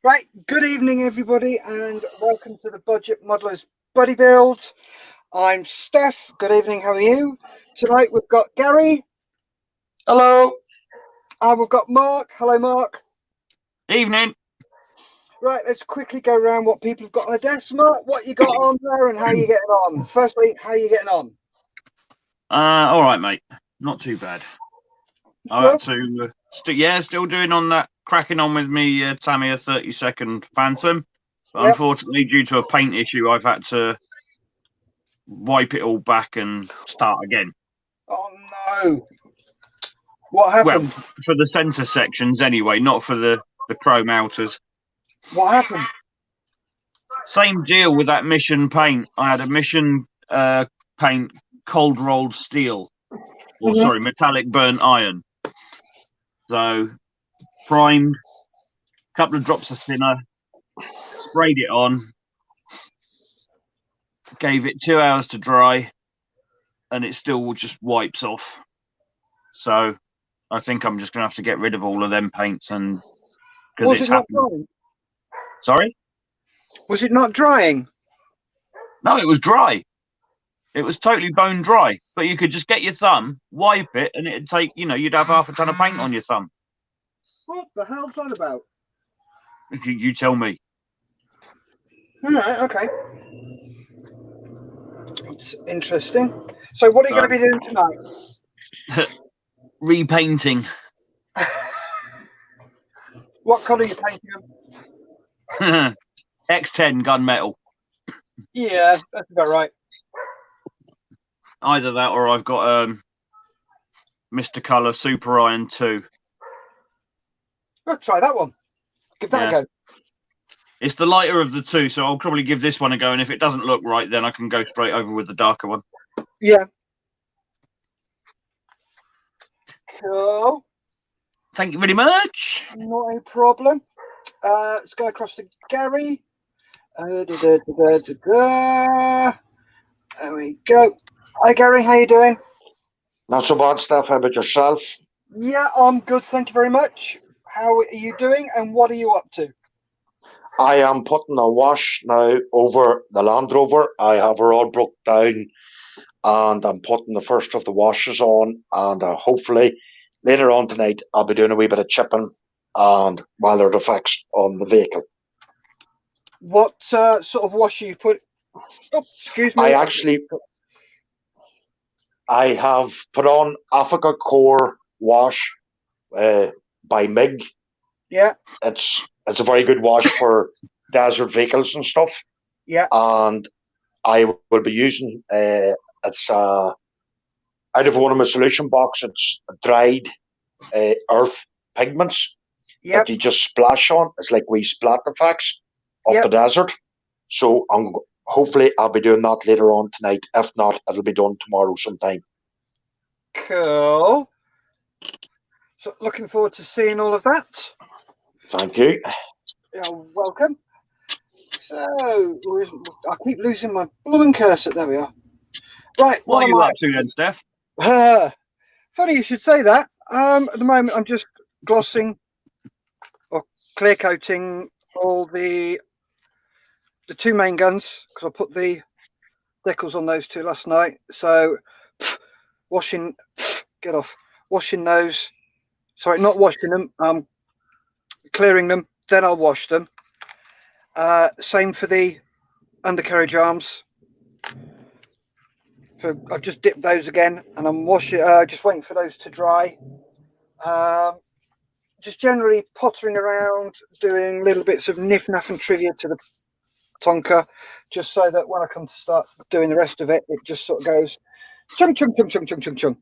Right, good evening everybody and welcome to the Budget Modelers Buddy Build. I'm Steff, good evening, how are you? Tonight we've got Gary. Hello. And we've got Mark. Hello Mark. Evening. Right, let's quickly go around what people have got on their desk. Mark, what you got on there and how you getting on? Firstly, how you getting on? All right, mate. Not too bad. Sure? I had to, still doing on that, cracking on with me Tamiya 30-second Phantom. But unfortunately, due to a paint issue, I've had to wipe it all back and start again. Oh no! What happened? Well, for the centre sections anyway, not for the chrome outers. What happened? Same deal with that Mission paint. I had a Mission paint cold rolled steel, or sorry, metallic burnt iron. So primed, a couple of drops of thinner, sprayed it on, gave it 2 hours to dry, and it still just wipes off. So I think I'm just going to have to get rid of all of them paints. And was it not drying? Sorry? Was it not drying? No, it was dry. It was totally bone dry. But you could just get your thumb, wipe it, and it'd take, you'd have half a ton of paint on your thumb. What the hell's that about? You tell me. All right, okay. It's interesting. So what are you going to be doing tonight? Repainting. What colour are you painting them? X10 gunmetal. Yeah, that's about right. Either that or I've got Mr. Colour Super Iron 2. I'll try that one. Give that a go. It's the lighter of the two, so I'll probably give this one a go, and if it doesn't look right, then I can go straight over with the darker one. Yeah. Cool. Thank you very much. Not a problem. Let's go across to Gary. There we go. Hi Gary, how you doing? Not so bad, Steff. How about yourself? Yeah, I'm good, thank you very much. How are you doing and what are you up to? I am putting a wash now over the Land Rover. I have her all broke down and I'm putting the first of the washes on, and hopefully later on tonight I'll be doing a wee bit of chipping and minor defects on the vehicle. What sort of wash you put? Oh, excuse me. I have put on Africa Core wash by MIG. Yeah. It's a very good wash for desert vehicles and stuff. Yeah. And I will be using it's out of one of my solution box. It's dried earth pigments that you just splash on. It's like wee splat effects of the desert. So hopefully I'll be doing that later on tonight. If not, it'll be done tomorrow sometime. Cool. So looking forward to seeing all of that. Thank you. You're welcome. So I keep losing my blooming cursor. There we are. Right. What are you up to then, Steph? Funny you should say that. At the moment I'm just glossing or clear coating all the two main guns, because I put the decals on those two last night. So washing those. Sorry, not washing them. Clearing them, then I'll wash them. Same for the undercarriage arms. So I've just dipped those again, and I'm just waiting for those to dry. Just generally pottering around, doing little bits of niff-naff and trivia to the Tonka, just so that when I come to start doing the rest of it, it just sort of goes chung chung chung chung chung chung chung.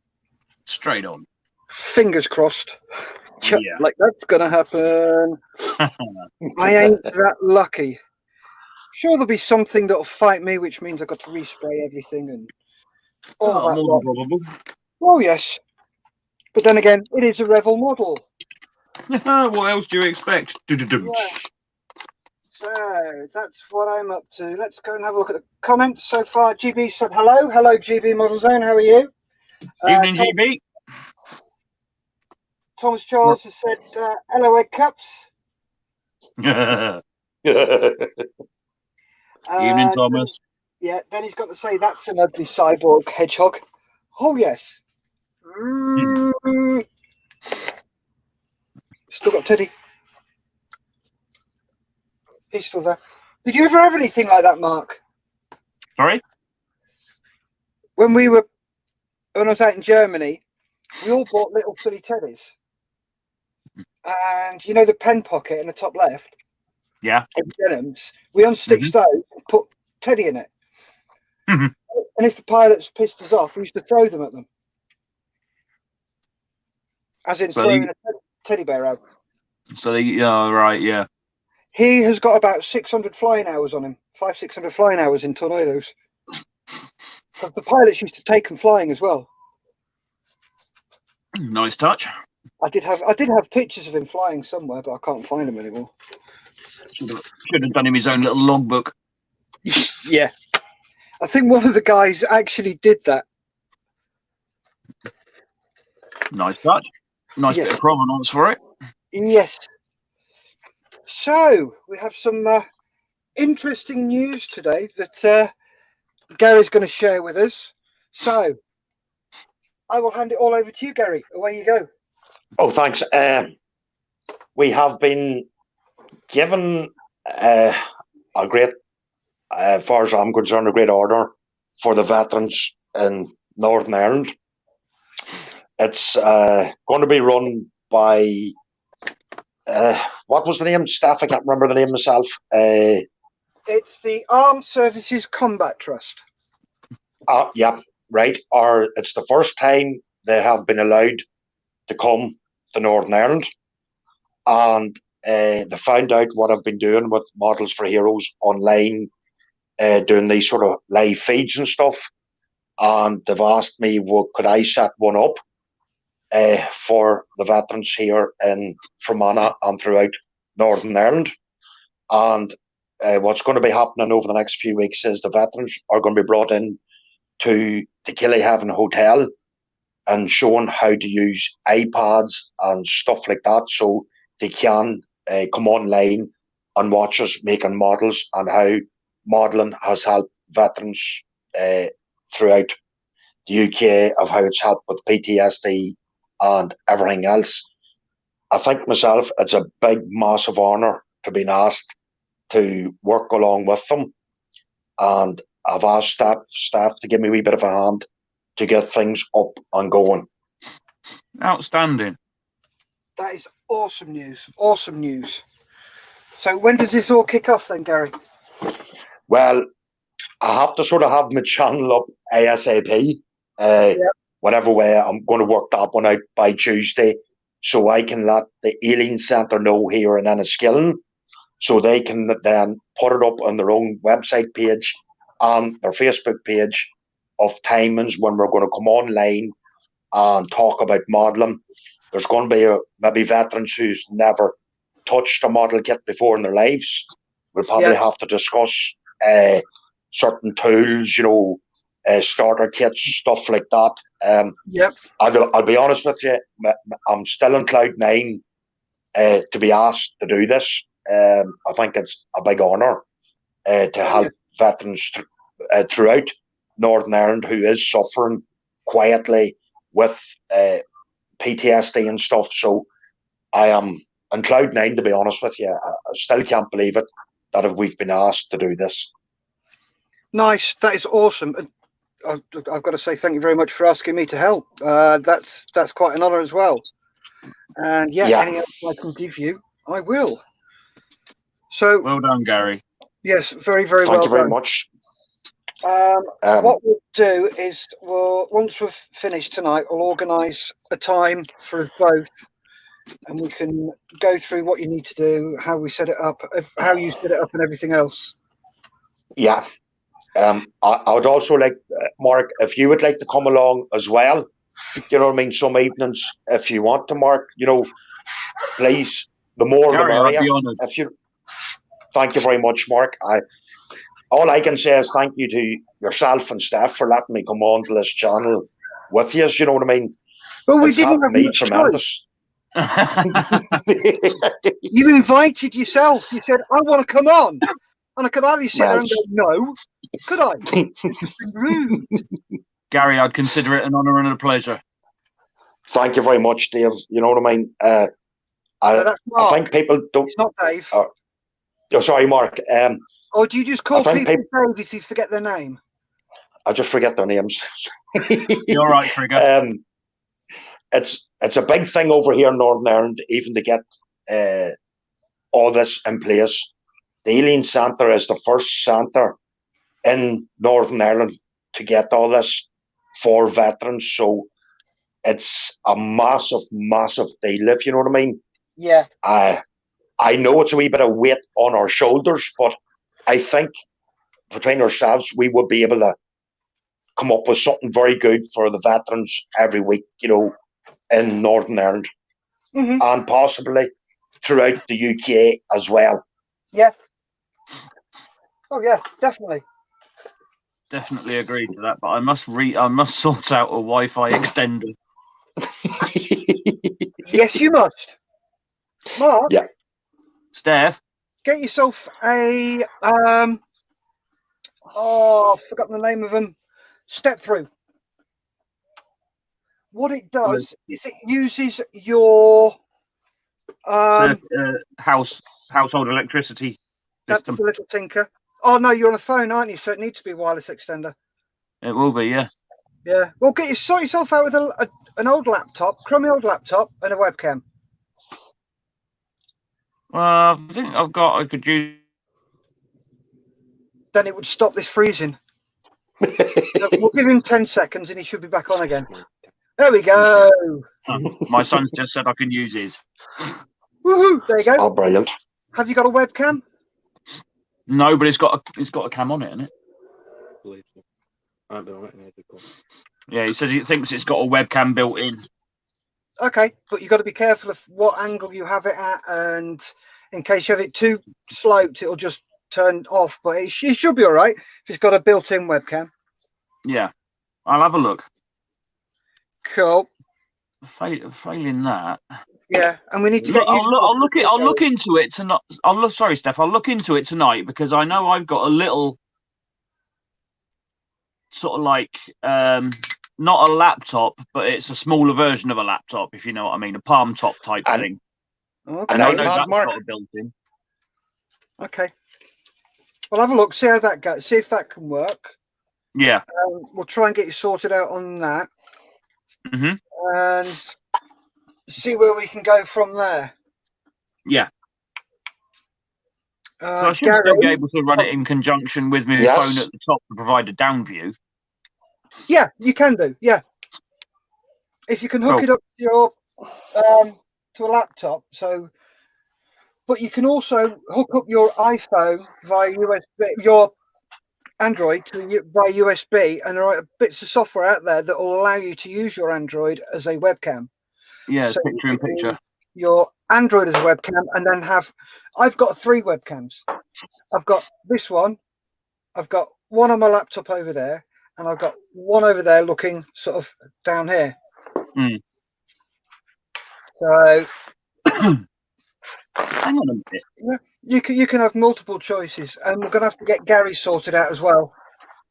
Straight on. Fingers crossed. Yeah. Like that's gonna happen. I ain't that lucky. Sure, there'll be something that'll fight me, which means I've got to respray everything and all that. More than probable. Oh yes, but then again, it is a Revel model. What else do you expect? Yeah. So that's what I'm up to. Let's go and have a look at the comments so far. GB said hello. Hello, GB Model Zone. How are you? Evening, GB. Thomas Charles has said hello, Egg Cups. Evening, Thomas. Yeah, then he's got to say that's an ugly cyborg hedgehog. Oh, yes. Still got Teddy. He's still there. Did you ever have anything like that, Mark? Sorry? When I was out in Germany, we all bought little silly teddies. And you know the pen pocket in the top left? Yeah. Denims, we unstitched those and put Teddy in it. And if the pilots pissed us off, we used to throw them at them. As in throwing a teddy bear out. So, right, yeah. He has got about 600 flying hours on him. 600 flying hours in tornadoes. But the pilots used to take them flying as well. Nice touch. I did have pictures of him flying somewhere, but I can't find them anymore. Should have done him his own little logbook. Yeah. I think one of the guys actually did that. Nice touch. Nice bit of provenance for it. Yes. So, we have some interesting news today that Gary's going to share with us. So, I will hand it all over to you, Gary. Away you go. Oh, thanks. We have been given a great, as far as I'm concerned, a great order for the veterans in Northern Ireland. It's going to be run by, what was the name? Steff, I can't remember the name myself. It's the Armed Services Combat Trust. Yeah, right. Or it's the first time they have been allowed to come to Northern Ireland. And they found out what I've been doing with Models for Heroes online, doing these sort of live feeds and stuff. And they've asked me, could I set one up for the veterans here in Fermanagh and throughout Northern Ireland. And what's going to be happening over the next few weeks is the veterans are going to be brought in to the Killyhaven Hotel and shown how to use iPads and stuff like that, so they can come online and watch us making models and how modelling has helped veterans throughout the UK, of how it's helped with PTSD and everything else. I think myself, it's a big, massive honour to be asked to work along with them. And I've asked staff to give me a wee bit of a hand to get things up and going. Outstanding. That is awesome news. Awesome news. So when does this all kick off then, Gary? Well, I have to sort of have my channel up ASAP. Whatever way, I'm going to work that one out by Tuesday, so I can let the Alien Centre know here in Enniskillen, so they can then put it up on their own website page and their Facebook page of timings when we're going to come online and talk about modelling. There's going to be maybe veterans who's never touched a model kit before in their lives. We'll probably have to discuss certain tools, starter kits, stuff like that. I'll be honest with you, I'm still on cloud nine to be asked to do this. I think it's a big honour to help veterans throughout Northern Ireland who is suffering quietly with PTSD and stuff. So I am on cloud nine, to be honest with you. I still can't believe it that we've been asked to do this. Nice. That is awesome. I've got to say thank you very much for asking me to help. That's quite an honour as well. And any help I can give you, I will. So well done, Gary. Yes, very, very well done. Thank you very much. What we'll do is, once we've finished tonight, we'll organise a time for us both, and we can go through what you need to do, how we set it up, how you set it up, and everything else. Yeah. I would also like, Mark, if you would like to come along as well, you know what I mean, some evenings, if you want to, Mark, please, the more the merrier. Thank you very much, Mark. All I can say is thank you to yourself and Steff for letting me come on to this channel with you, you know what I mean? Well, we didn't have much tremendous. You invited yourself. You said, I want to come on. And I could hardly sit there and go, no. Could I? It's just been rude. Gary, I'd consider it an honour and a pleasure. Thank you very much, Dave. You know what I mean? I think people don't. It's not Dave. Oh, sorry, Mark. Or do you just call people Dave if you forget their name? I just forget their names. You're right, Trigger. It's a big thing over here in Northern Ireland, even to get all this in place. The Ealing Centre is the first centre in Northern Ireland to get all this for veterans. So it's a massive, massive deal, if you know what I mean. Yeah. I know it's a wee bit of weight on our shoulders, but I think between ourselves, we would be able to come up with something very good for the veterans every week, you know, in Northern Ireland, and possibly throughout the UK as well. Yeah. Oh yeah, definitely. Definitely agree to that, but I must sort out a Wi-Fi extender. Yes, you must. Mark. Yeah. Steff. Get yourself a I've forgotten the name of them. Step through. What it does is it uses your household electricity that's system. the little tinker. Oh no, you're on a phone, aren't you? So it needs to be a wireless extender. It will be, yeah. Yeah. Well, sort yourself out with an old laptop, crummy old laptop, and a webcam. I think I could use. Then it would stop this freezing. We'll give him 10 seconds and he should be back on again. There we go. My son's just said I can use his. Woohoo! There you go. Oh, brilliant. Have you got a webcam? No, but it's got a cam on it, isn't it? Yeah, he says he thinks it's got a webcam built in. Okay, but you've got to be careful of what angle you have it at, and in case you have it too sloped, it'll just turn off. But it should be all right if it's got a built-in webcam. Yeah, I'll have a look. Cool. Failing that. Yeah, and we need to get. I'll look into it tonight. Sorry, Steff. I'll look into it tonight because I know I've got a little sort of like not a laptop, but it's a smaller version of a laptop, if you know what I mean, a palm top type thing. Okay. And I know that's got a built-in. Okay. Well, have a look. See how that goes. See if that can work. Yeah. We'll try and get you sorted out on that. And see where we can go from there. Yeah. So I should still be able to run it in conjunction with my phone at the top to provide a down view. Yeah, you can do. Yeah. If you can hook it up to your to a laptop, but you can also hook up your iPhone via USB, your Android by USB, and there are bits of software out there that will allow you to use your Android as a webcam. Yeah, so picture in picture. Your Android as a webcam, and then I've got 3 webcams. I've got this one, I've got one on my laptop over there, and I've got one over there looking sort of down here. So hang on a minute. Yeah, you can have multiple choices, and we're going to have to get Gary sorted out as well.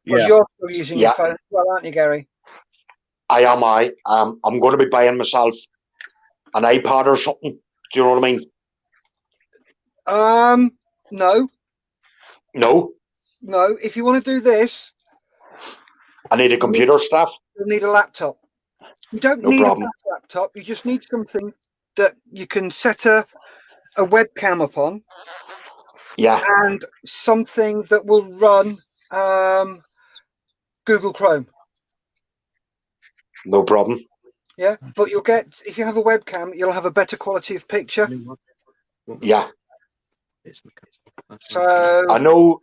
Because you're still using your phone as well, aren't you, Gary? I am. I'm going to be buying myself an iPad or something. Do you know what I mean? No. No. No. If you want to do this, I need a computer, Steff. You need a laptop. You don't need a laptop. You just need something that you can set a webcam up on. Yeah. And something that will run Google Chrome. No problem. Yeah, but if you have a webcam, you'll have a better quality of picture. Yeah. So I know.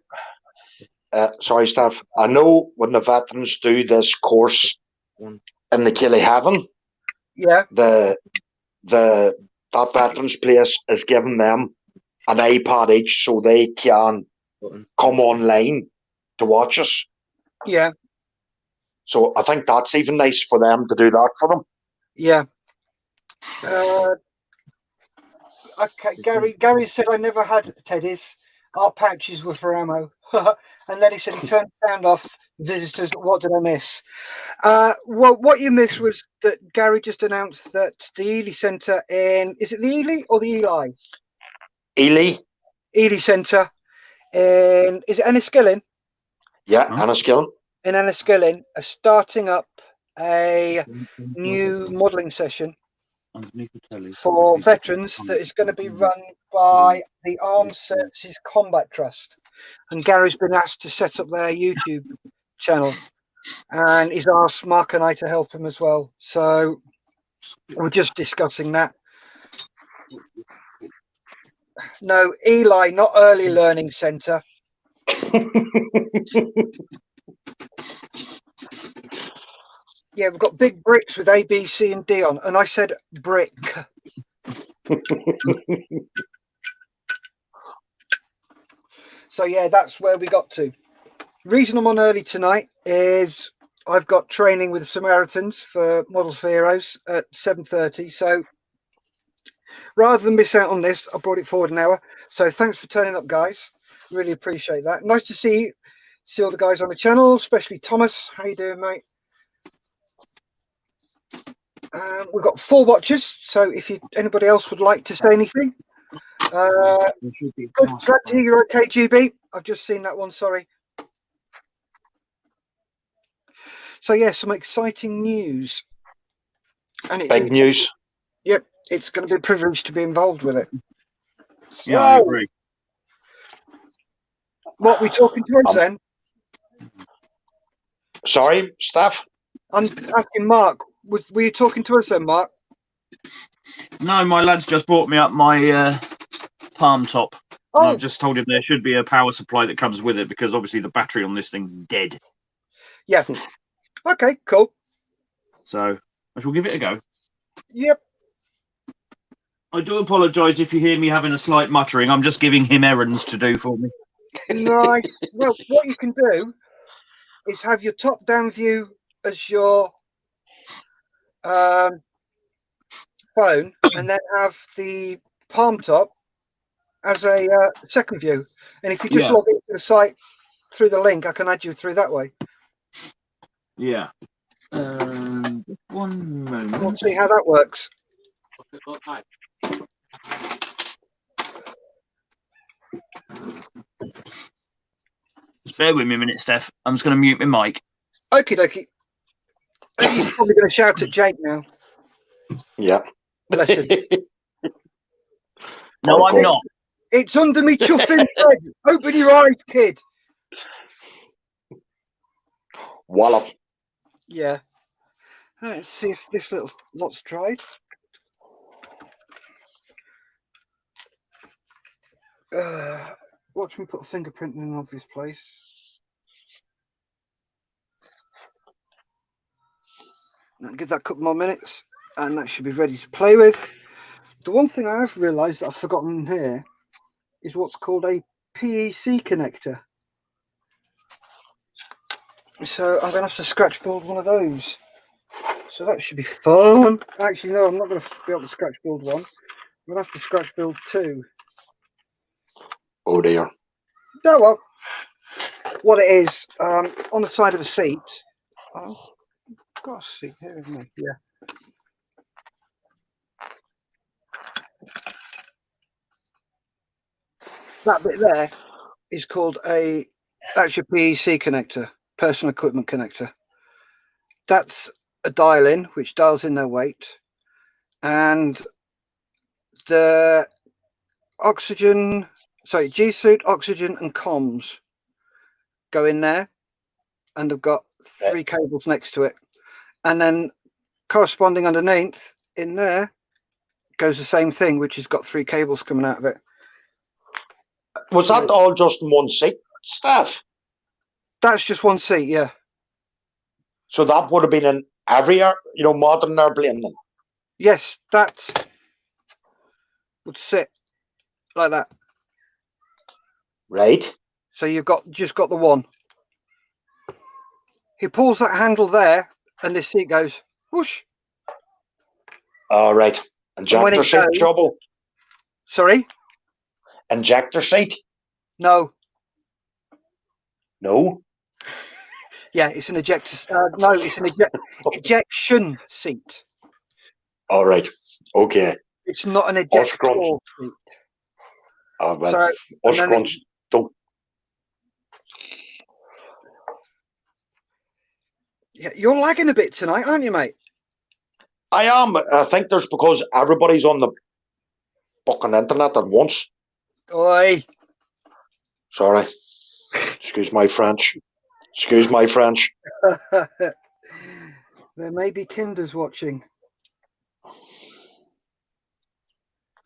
Sorry, Steff. I know when the veterans do this course in the Killyhaven, that veterans place is giving them an iPad each so they can come online to watch us. Yeah. So I think that's even nice for them to do that for them. Yeah. Okay, Gary said I never had teddies. Our pouches were for ammo. And then he said he turned the sound off. Visitors, what did I miss? Well, what you missed was that Gary just announced that the Ely Centre is it the Ely or the Eli? Ely Centre is it Enniskillen? Yeah, Enniskillen. In Enniskillen are starting up a new modelling session for veterans that is going to be run by the Armed Services Combat Trust. And Gary's been asked to set up their YouTube channel. And he's asked Mark and I to help him as well. So we're just discussing that. No, Eli, not Early Learning Centre. Yeah, we've got big bricks with A, B, C, and D on. And I said brick. So, yeah, that's where we got to. Reason I'm on early tonight is I've got training with the Samaritans for Models for Heroes at 7:30. So rather than miss out on this, I brought it forward an hour. So thanks for turning up, guys. Really appreciate that. Nice to see all the guys on the channel, especially Thomas. How you doing, mate? We've got 4 watchers. So if anybody else would like to say anything, glad to hear you're okay, GB. I've just seen that one. Sorry. So yeah, some exciting news. And Big news. Yep, it's going to be a privilege to be involved with it. So, yeah, I agree. What we talking to us then? Sorry, Steff? I'm asking Mark. Were you talking to us then, Mark? No, my lad's just brought me up my palm top. Oh. And I've just told him there should be a power supply that comes with it because obviously the battery on this thing's dead. Yeah. Okay, cool. So I shall give it a go. Yep. I do apologise if you hear me having a slight muttering. I'm just giving him errands to do for me. Right. Well, what you can do is have your top-down view as your phone, and then have the palm top as a second view. And if you just log into the site through the link, I can add you through that way. Yeah. One moment. We'll see how that works. Just bear with me a minute, Steff. I'm just going to mute my mic. Okie dokie. He's probably going to shout at Jake now. Yeah. Bless him. No, I'm not. It's under me chuffing head. Open your eyes, kid. Wallop. Yeah. Let's see if this little lot's dried. Watch me put a fingerprint in an obvious place. Give that a couple more minutes and that should be ready to play with. The one thing I have realised that I've forgotten here is what's called a PEC connector. So I'm going to have to scratch build one of those. So that should be fun. Actually, no, I'm not going to be able to scratch build one. I'm going to have to scratch build 2. Oh dear. No, well, what it is, on the side of a seat. I've got a seat here, isn't it? Yeah. That bit there is called that's your PEC connector, personal equipment connector. That's a dial-in, which dials in their weight. And the G suit, oxygen, and comms go in there. And they've got 3 cables next to it. And then corresponding underneath in there goes the same thing, which has got 3 cables coming out of it. Was that all just in one seat, Steff? That's just one seat, yeah. So that would have been in every, modern airplane then? Yes, that would sit like that. Right. So you've just got the one. He pulls that handle there, and this seat goes whoosh. All right. And Jack, there's some trouble. Sorry? Injector seat? No. No. Yeah, it's an ejector. No, it's an ejection seat. All right. Okay. It's not an Us ejector grunts. seat. Well, So, us grunts don't. Yeah, you're lagging a bit tonight, aren't you, mate? I am. I think there's because everybody's on the fucking internet at once. Oi. Sorry. Excuse my French. Excuse my French. There may be kinders watching. All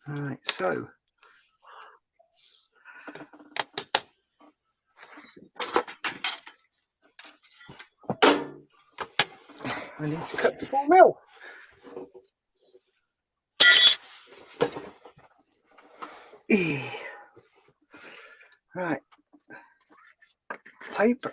right, so. I need to cut the full mill. Right. Tape.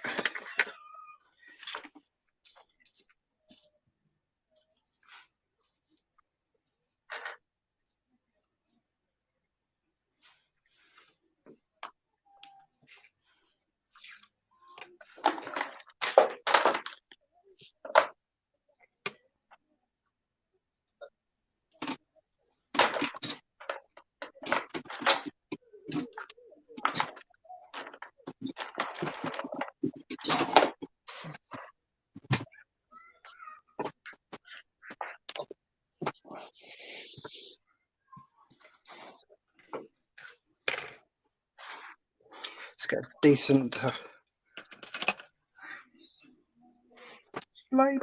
Let's get a decent blade.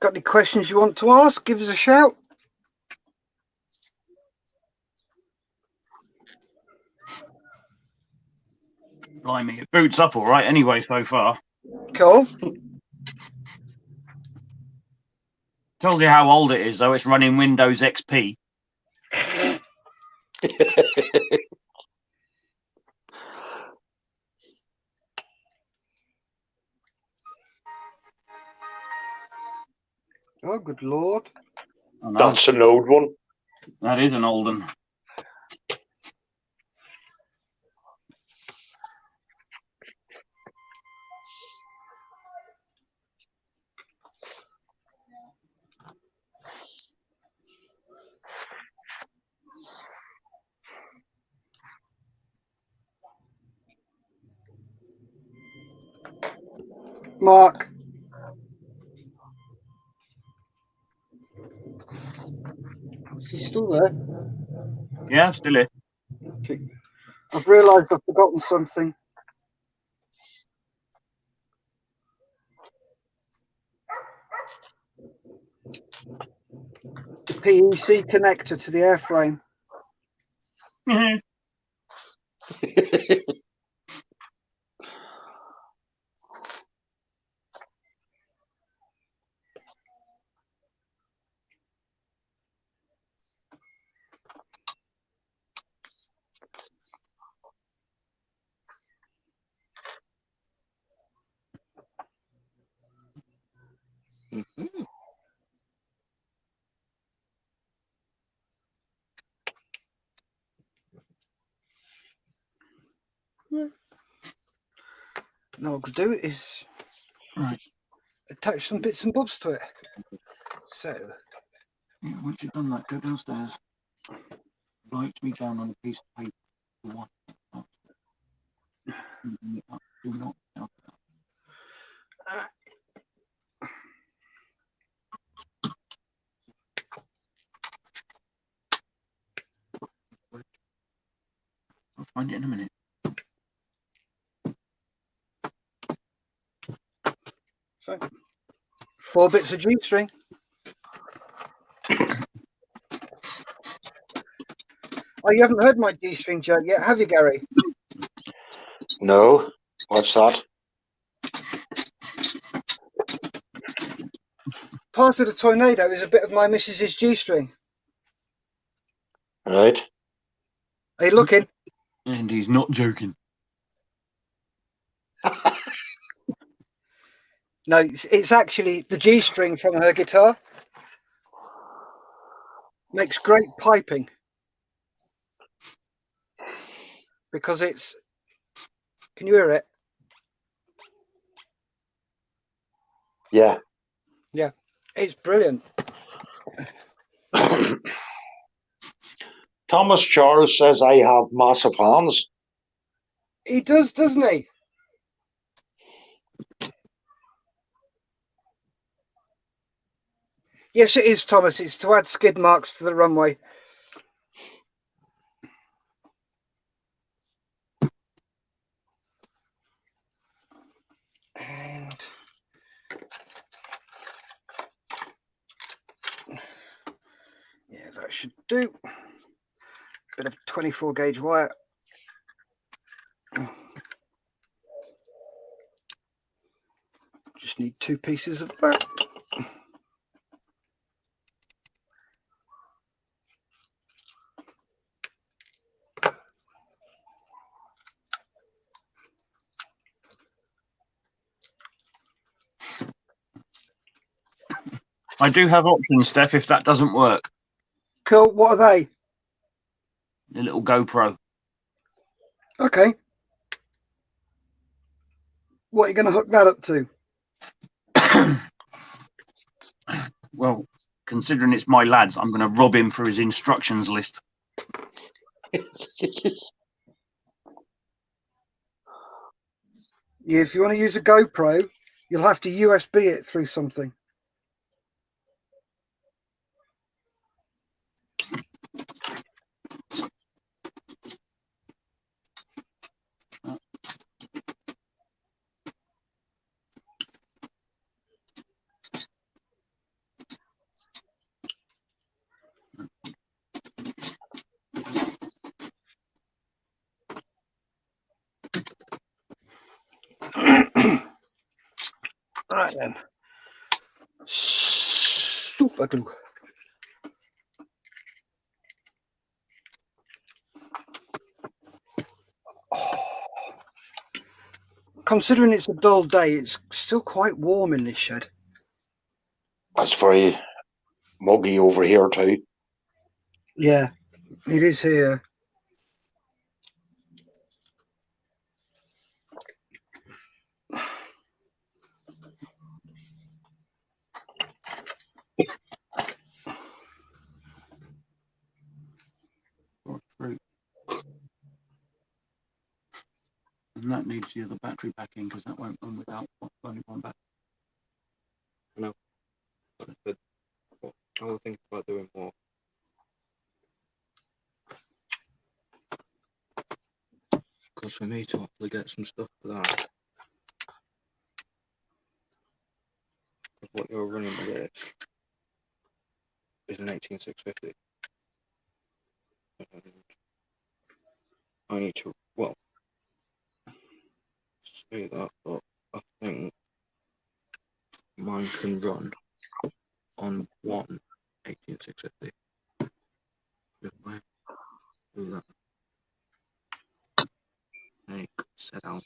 Got any questions you want to ask? Give us a shout. Blimey, it boots up all right anyway so far. Cool. Tells you how old it is, though. It's running Windows XP. Oh, good Lord. I know. That's an old one. That is an old one. Mark. Is he still there? Yeah, still here. Okay. I've realised I've forgotten something. The PEC connector to the airframe. Now what I could do is attach some bits and bobs to it. So, Yeah, once you've done that, go downstairs. Write me down on a piece of paper. What? Do not. I'll find it in a minute. so 4 bits of G-string. Oh, you haven't heard my G-string joke yet, have you, Gary? No. What's that? Part of the tornado is a bit of my missus's G-string. Right. Are you looking? And he's not joking. No, it's actually the G string from her guitar. Makes great piping. Because it's... Can you hear it? Yeah. Yeah, it's brilliant. Thomas Charles says I have massive hands. He does, doesn't he? Yes, it is, Thomas. It's to add skid marks to the runway. And yeah, that should do. Bit of 24 gauge wire. Just need 2 pieces of that. I do have options, Steff, if that doesn't work. Cool. What are they? The little GoPro. Okay. What are you going to hook that up to? Well, considering it's my lads, I'm going to rob him for his instructions list. Yeah, if you want to use a GoPro, you'll have to USB it through something. Right then. Super glue. Considering it's a dull day, it's still quite warm in this shed. It's very muggy over here too. Yeah, it is here. And that needs the other battery back in because that won't run without only one battery. No. But I will think about doing more. Because for me to actually get some stuff for that, what you're running with this is an 18650. And I need to, well, say that, but I think mine can run on one 18650. If I do that, make, set out.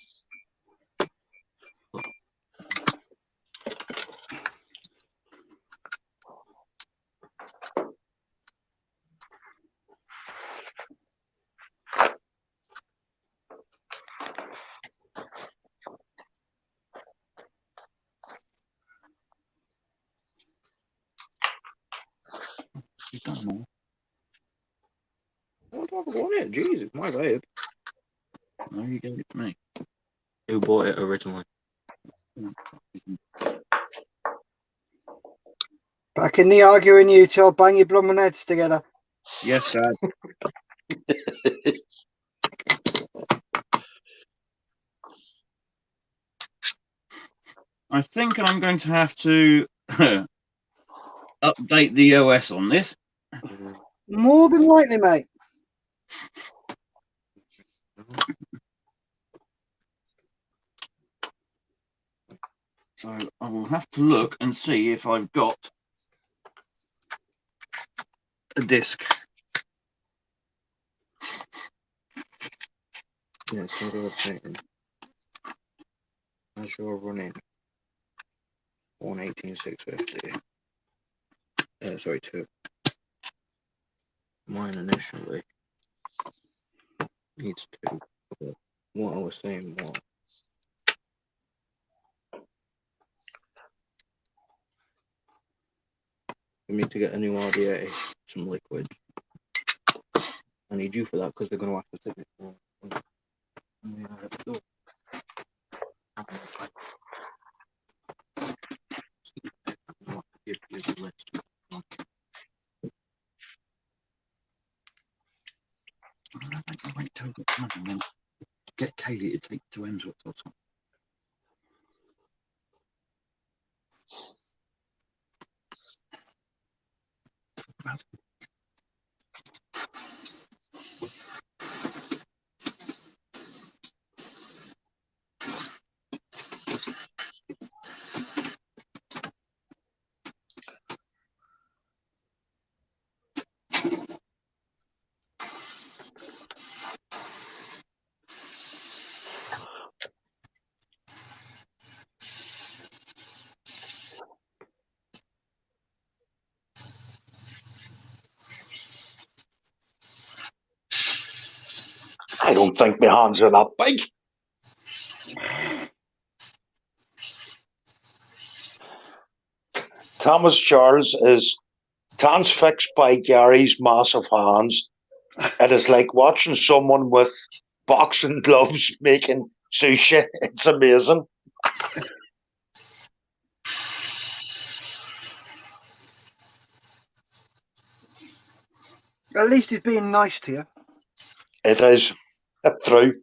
You've done more. What do I want it? Jesus, my bad. No, you gave it to me. Who bought it originally? Back in the arguing you till bang your blooming heads together. Yes, Dad. I think I'm going to have to update the OS on this. More than likely, mate. So I will have to look and see if I've got a disc. Yeah, so what I was saying, as you're running 118,650, sorry, 2, mine initially needs to, what I was saying was, for me to get a new RDA, some liquid, I need you for that because they're going to have to take it for give you the list. I think I'll wait till I've got time and then get Kaylee to take 2 M's worth or something. I don't think my hands are that big. Thomas Charles is transfixed by Gary's massive hands. It is like watching someone with boxing gloves making sushi. It's amazing. At least he's being nice to you. It is true.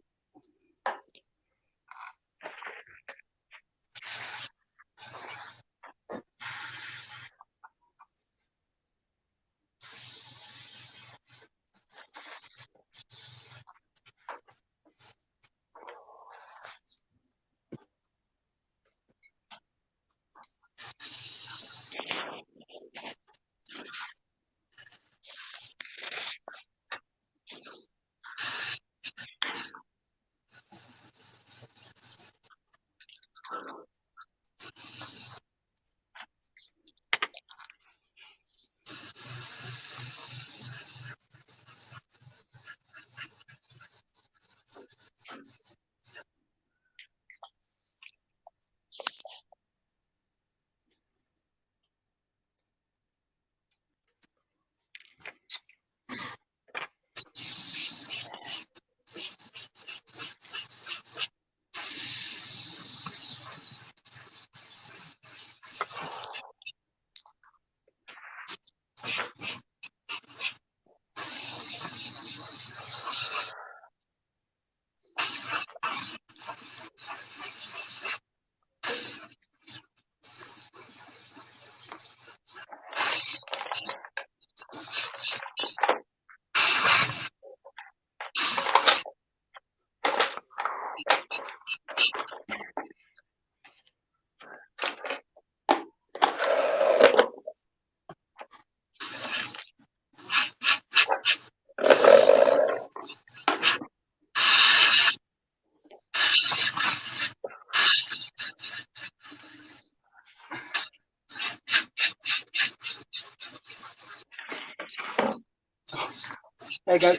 There you go.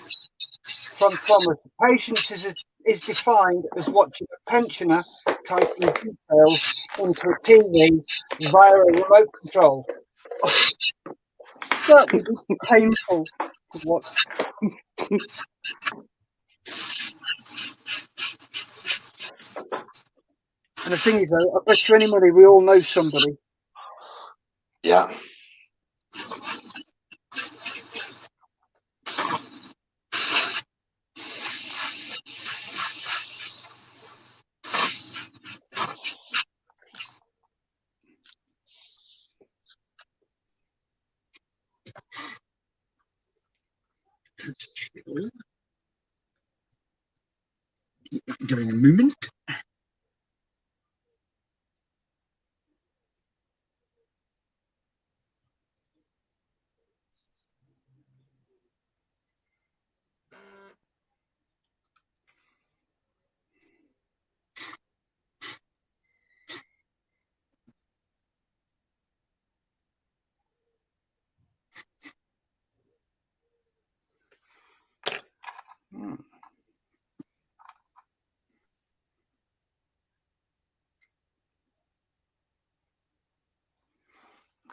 From Thomas, patience is defined as watching a pensioner typing details into a TV via a remote control. Oh, that would be painful to watch. And the thing is, though, I bet you any money we all know somebody. Yeah. Going a moment.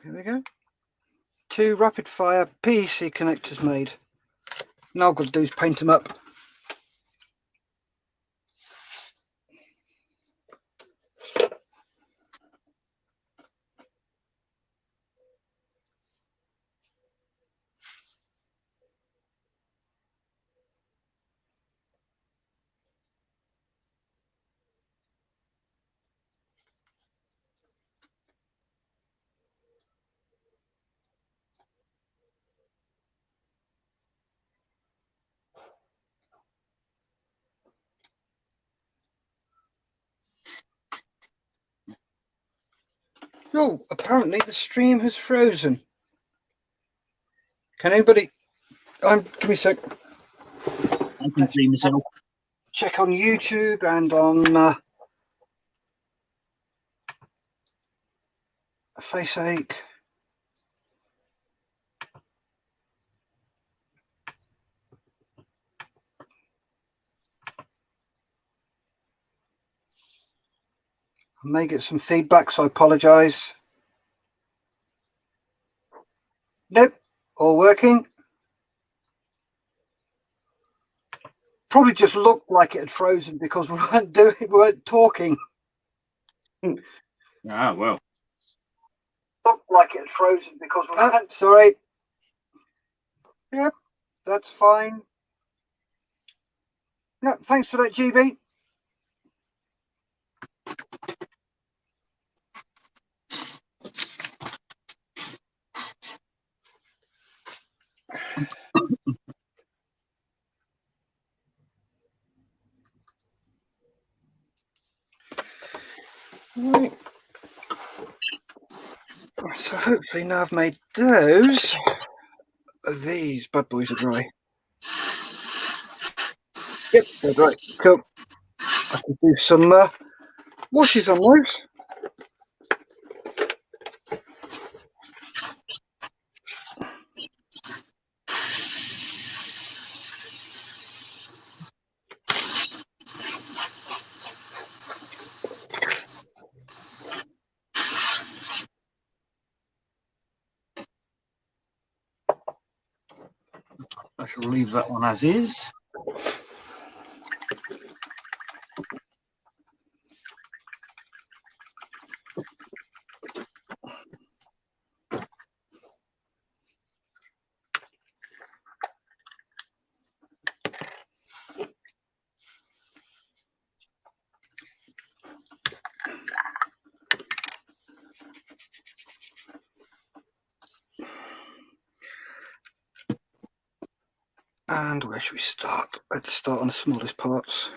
Here we go. 2 rapid fire PEC connectors made. Now I've got to do is paint them up. Oh, apparently the stream has frozen. Can anybody... give me a sec. I can see myself. Check on YouTube and on Faceache. I may get some feedback, so I apologise. Nope, all working. Probably just looked like it had frozen because we weren't talking. Ah, well. Looked like it had frozen because we weren't. Sorry. Yep, that's fine. Yeah, thanks for that, GB. Right. So hopefully now I've made those. These bad boys are dry. Yep, they're dry. Cool. I can do some washes on those. I shall leave that one as is. And where should we start? Let's start on the smallest parts.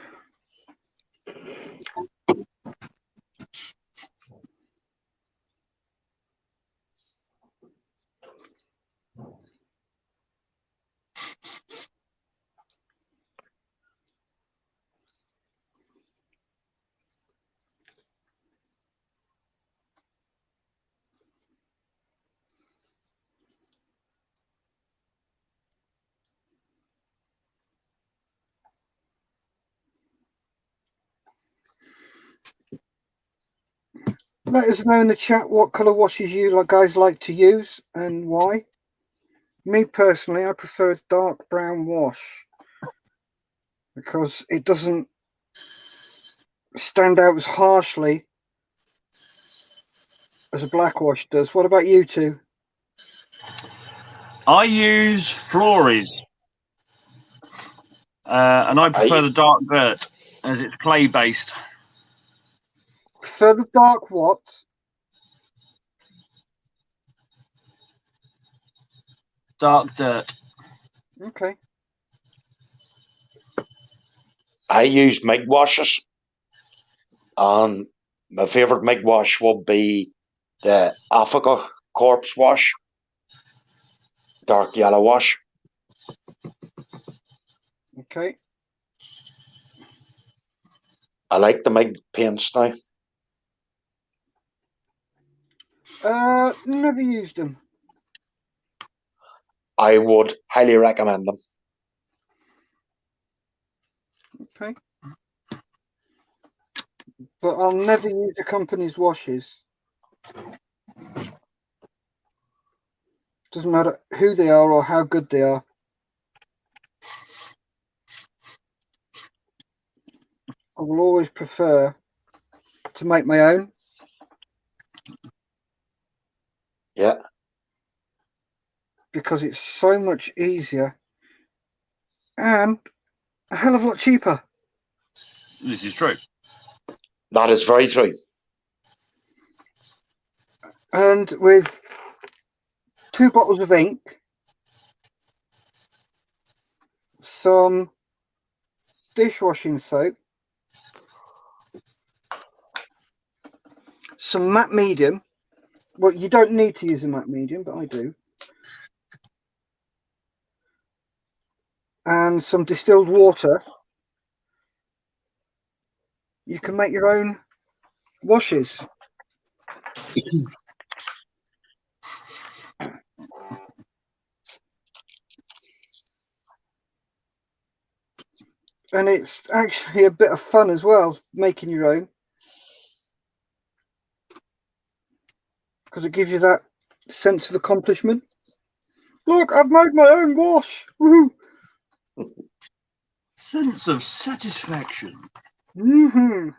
Let us know in the chat what colour washes you guys like to use and why. Me personally, I prefer a dark brown wash because it doesn't stand out as harshly as a black wash does. What about you two? I use Flories. And I prefer the dark dirt as it's clay based. Prefer the dark what? Dark dirt. Okay. I use MIG washes, and my favourite MIG wash will be the Africa Corpse wash, dark yellow wash. Okay. I like the MIG paints now. Never used them. I would highly recommend them. Okay. But I'll never use a company's washes. Doesn't matter who they are or how good they are. I will always prefer to make my own. Yeah. Because it's so much easier and a hell of a lot cheaper. This is true. That is very true. And with 2 bottles of ink, some dishwashing soap, some matte medium. Well, you don't need to use a matte medium, but I do. And some distilled water. You can make your own washes. And it's actually a bit of fun as well, making your own. Because it gives you that sense of accomplishment. Look, I've made my own wash. Woohoo! Sense of satisfaction. Mm-hmm.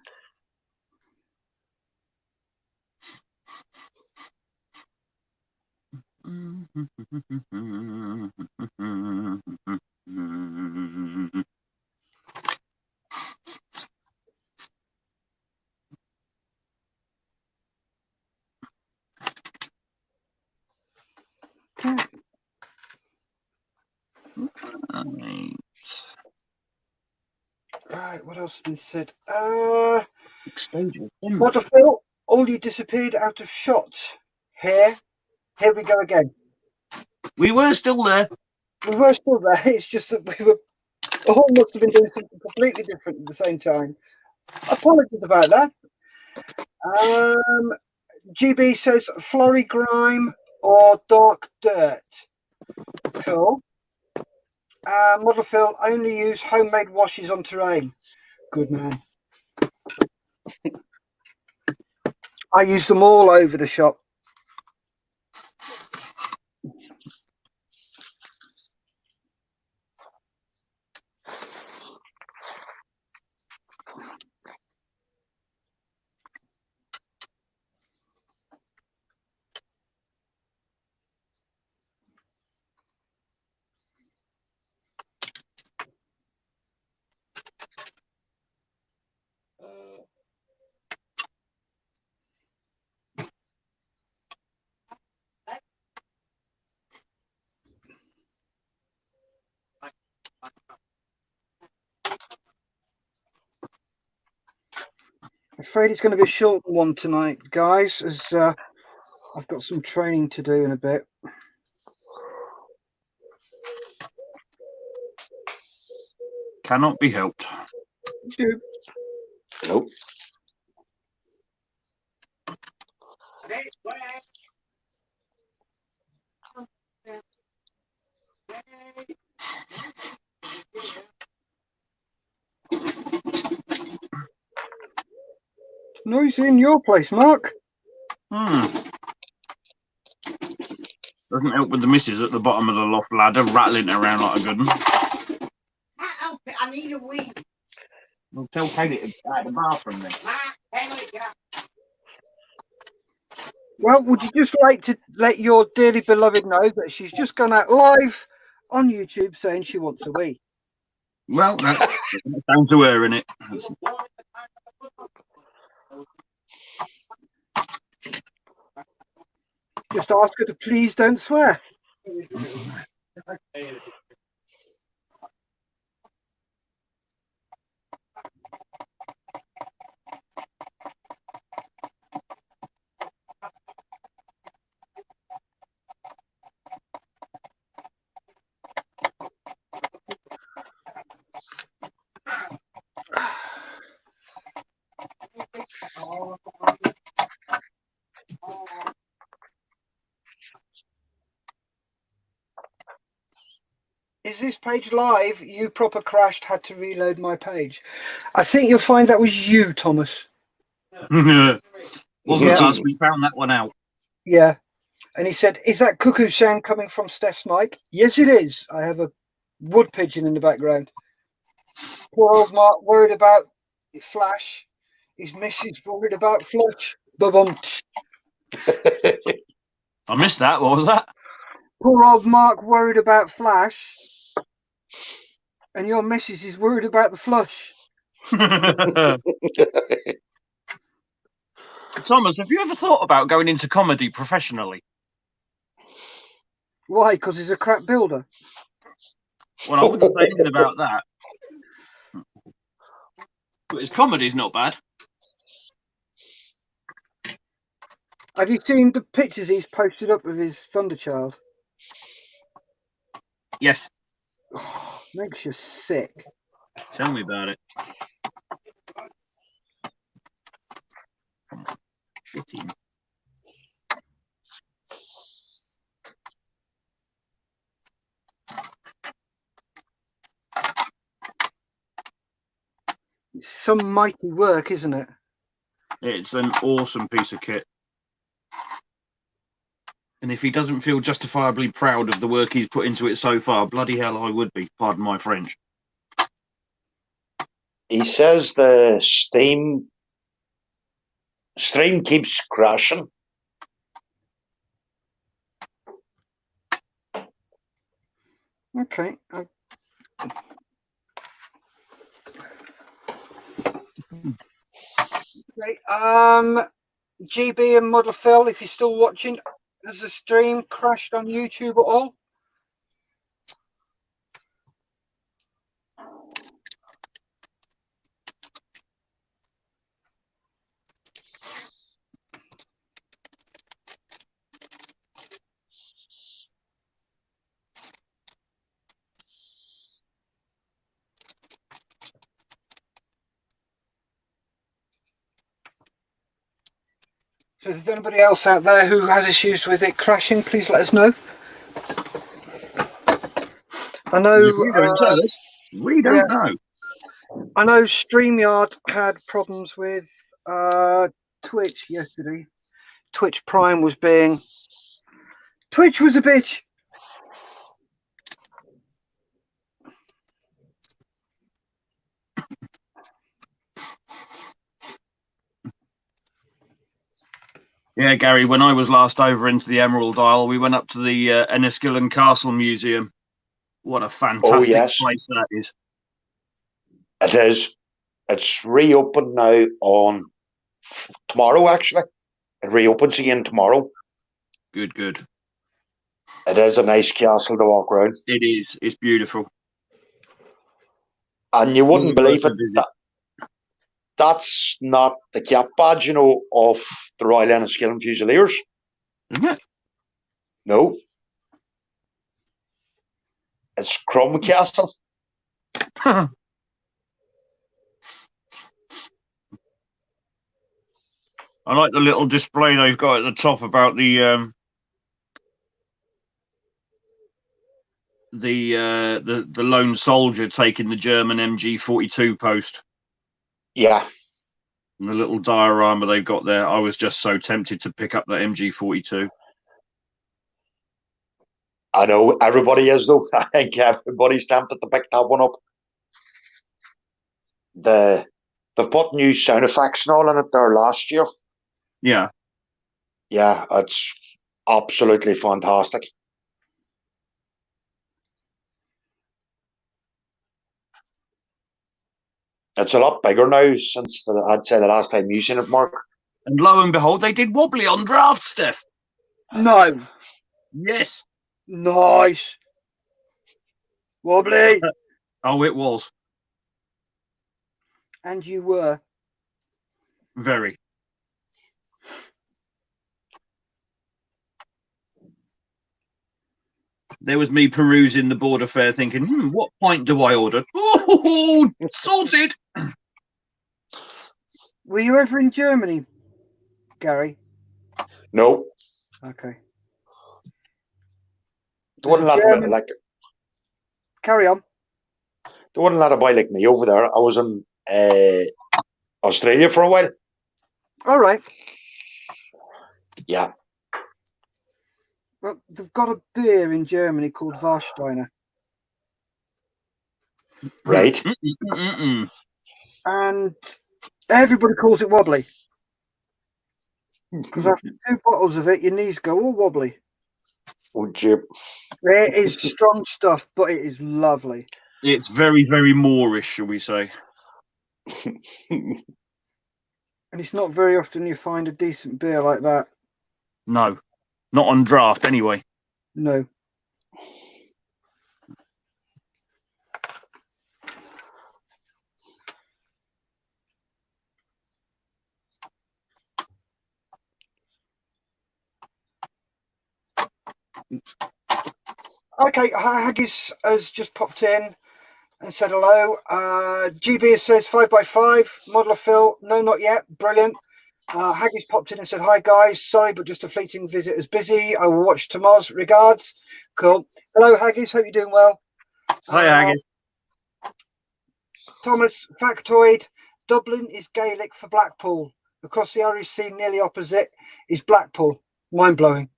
Right, what else has been said? What a feel. All you disappeared out of shot. Here we go again. We were still there. We were still there. It's just that we were all must have been doing something completely different at the same time. Apologies about that. GB says flurry grime or dark dirt. Cool. Model Phil, only use homemade washes on terrain. Good man. I use them all over the shop. I'm afraid it's going to be a short one tonight, guys, as I've got some training to do in a bit. Cannot be helped. Nope. Noisy in your place, Mark. Doesn't help with the missus at the bottom of the loft ladder rattling around like a good one. I need a wee. Well, tell Katie to get out of the bathroom then. Well, would you just like to let your dearly beloved know that she's just gone out live on YouTube saying she wants a wee? Well, that's down to her, innit? Just ask her to please don't swear. Is this page live? You proper crashed, had to reload my page. I think you'll find that was you, Thomas. Wasn't Yeah. us, we found that one out. Yeah. And he said, "Is that cuckoo sound coming from Steff's mic?" Yes, it is. I have a wood pigeon in the background. Poor old Mark worried about Flash. His missus worried about Flush. Bum. I missed that. What was that? Poor old Mark worried about Flash. And your missus is worried about the flush. Thomas, have you ever thought about going into comedy professionally? Why? Because he's a crap builder. Well, I wouldn't say anything about that. But his comedy's not bad. Have you seen the pictures he's posted up of his Thunderchild? Yes. Oh, makes you sick. Tell me about it. Get in. It's some mighty work, isn't it? It's an awesome piece of kit. And if he doesn't feel justifiably proud of the work he's put into it so far, bloody hell, I would be. Pardon my French. He says the stream keeps crashing. Okay. Okay. GB and Model Phil, if you're still watching, has the stream crashed on YouTube at all? So is there anybody else out there who has issues with it crashing? Please let us know. I know. We don't know. I know StreamYard had problems with Twitch yesterday. Twitch Prime was being. Twitch was a bitch. Yeah, Gary, when I was last over into the Emerald Isle, we went up to the Enniskillen Castle Museum. What a fantastic place that is. It is. It's reopened now on tomorrow, actually. It reopens again tomorrow. Good. It is a nice castle to walk around. It is. It's beautiful. And you wouldn't believe it. That's not the cap badge, of the Royal Enniskillen Fusiliers. Isn't it? No. It's Crum Castle. I like the little display they've got at the top about the lone soldier taking the German MG-42 post. Yeah. And the little diorama they've got there. I was just so tempted to pick up that MG-42. I know everybody is, though. I think everybody's tempted to pick that one up. They've put new sound effects and all in it there last year. Yeah. Yeah, it's absolutely fantastic. It's a lot bigger now since I'd say the last time you seen it, Mark. And lo and behold, they did wobbly on draft, Steff. No. Yes. Nice. Wobbly. Oh, it was. And you were. Very. There was me perusing the border fare thinking, what pint do I order? Oh, sorted. Were you ever in Germany, Gary? No. Okay. There wasn't a lot of like. Carry on. There wasn't a lot of boy like me over there. I was in Australia for a while. All right. Yeah. Well, they've got a beer in Germany called Warsteiner, Right. and everybody calls it wobbly. Because after 2 bottles of it, your knees go all wobbly. Would you? It is strong stuff, but it is lovely. It's very, very Moorish, shall we say. And it's not very often you find a decent beer like that. No, not on draft anyway. No. Okay, Haggis has just popped in and said hello. GB says 5x5, modeler Phil, no, not yet, brilliant. Haggis popped in and said, hi guys, sorry, but just a fleeting visit is busy. I will watch tomorrow's, regards. Cool. Hello Haggis, hope you're doing well. Hi, Haggis. Thomas, factoid, Dublin is Gaelic for Blackpool. Across the Irish Sea, nearly opposite, is Blackpool. Mind-blowing.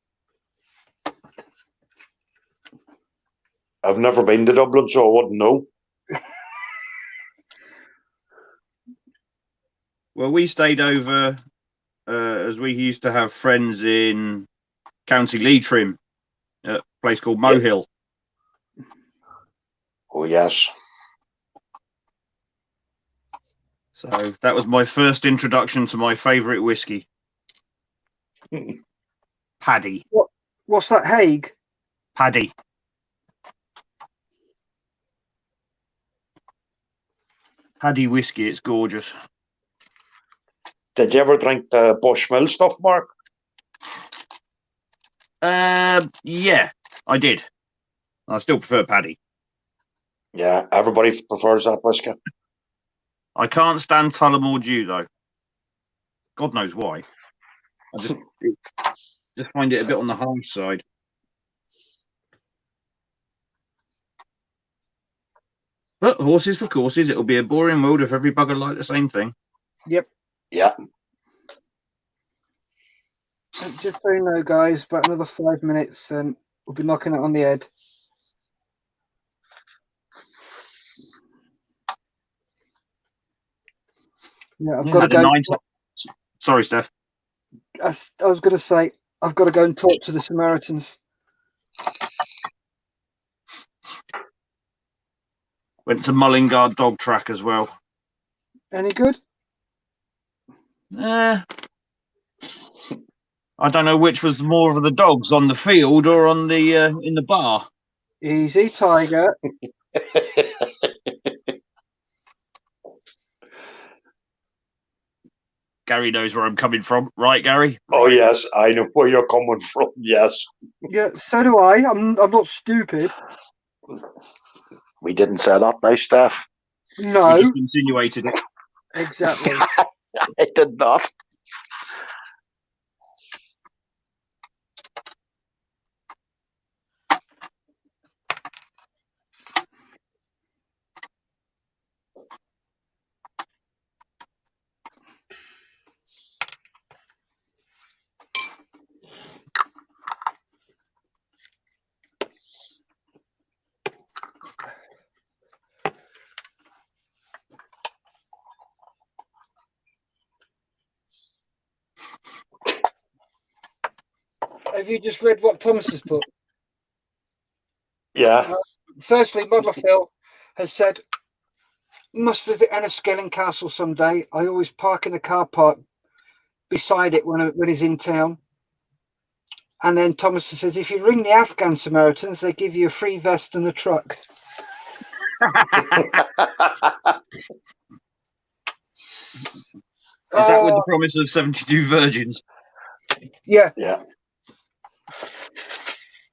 I've never been to Dublin, so I wouldn't know. Well, we stayed over as we used to have friends in County Leitrim, at a place called Mohill. Oh, yes. So that was my first introduction to my favourite whiskey. Paddy. What's that, Hague? Paddy. Paddy whiskey, it's gorgeous. Did you ever drink the Bushmill stuff, Mark? Yeah, I did. I still prefer Paddy. Yeah, everybody prefers that whiskey. I can't stand Tullamore Dew, though. God knows why. I just find it a bit on the harsh side. But horses for courses, it'll be a boring world if every bugger liked the same thing. Yep. Yeah. Just so you know, guys, about another 5 minutes and we'll be knocking it on the head. Yeah, I've got to go. Sorry, Steff. I was going to say, I've got to go and talk to the Samaritans. Went to Mullingar dog track as well. Any good? I don't know which was more of the dogs, on the field or on the in the bar. Easy, Tiger. Gary knows where I'm coming from, right, Gary? Oh, yes, I know where you're coming from. Yes. Yeah, so do I. I'm not stupid. We didn't say that now, Steff. No. You just insinuated it. Exactly. I did not. Have you just read what Thomas has put? Yeah. Firstly, Modeler Phil has said, must visit Enniskillen Castle someday. I always park in the car park beside it when he's in town. And then Thomas says, if you ring the Afghan Samaritans, they give you a free vest and a truck. Is that with the promise of 72 virgins? Yeah. Yeah.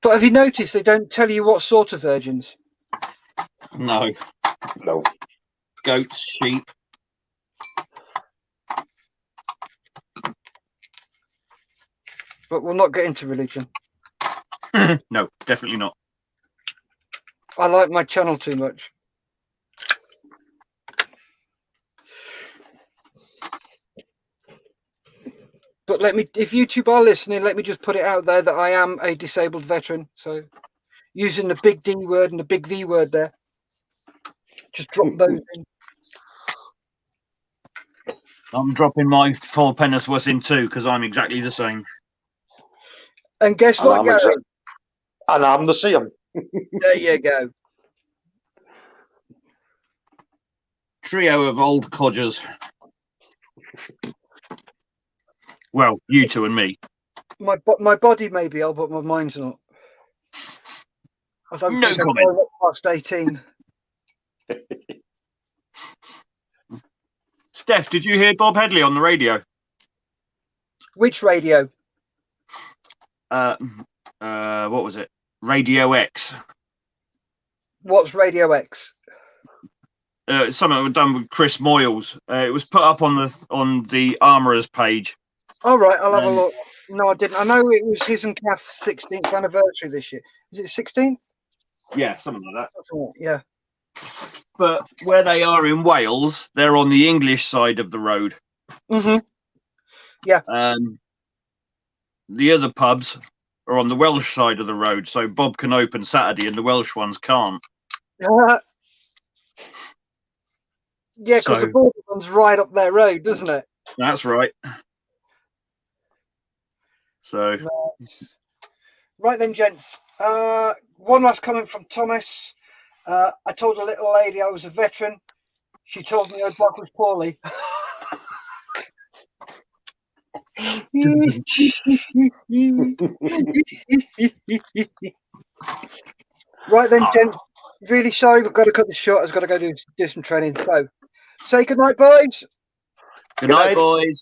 But have you noticed they don't tell you what sort of virgins? No. No. Goats, sheep. But we'll not get into religion. No, definitely not. I like my channel too much. But if YouTube are listening, let me just put it out there that I am a disabled veteran. So using the big D word and the big V word there, just drop those in. I'm dropping my 4 Pennyworth in too because I'm exactly the same. And guess what, Gary? And I'm the same. There you go. Trio of old codgers. Well, you two and me. My body may be old, but my mind's not. I don't think I'm comment. going up past 18. Steff, did you hear Bob Headley on the radio? Which radio? What was it? Radio X. What's Radio X? Something done with Chris Moyles. It was put up on the Armourers page. All right, I'll have a look. No, I didn't. I know it was his and Kath's 16th anniversary this year. Is it 16th? Yeah, something like that. Yeah. But where they are in Wales, they're on the English side of the road. Mm-hmm. Yeah. The other pubs are on the Welsh side of the road, so Bob can open Saturday and the Welsh ones can't. Yeah, because the border one's right up their road, doesn't it? That's right. So, right then, gents. One last comment from Thomas. I told a little lady I was a veteran. She told me her dog was poorly. Right then, gents. Really sorry, we've got to cut this short. I've got to go do some training. So, say good night, boys. Good night, boys.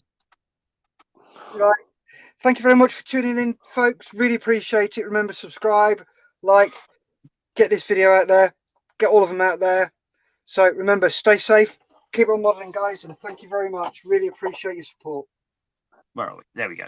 Right. Thank you very much for tuning in, folks. Really appreciate it. Remember, subscribe, like, get this video out there, get all of them out there. So remember, stay safe, keep on modeling, guys, and thank you very much. Really appreciate your support. Where are we? There we go.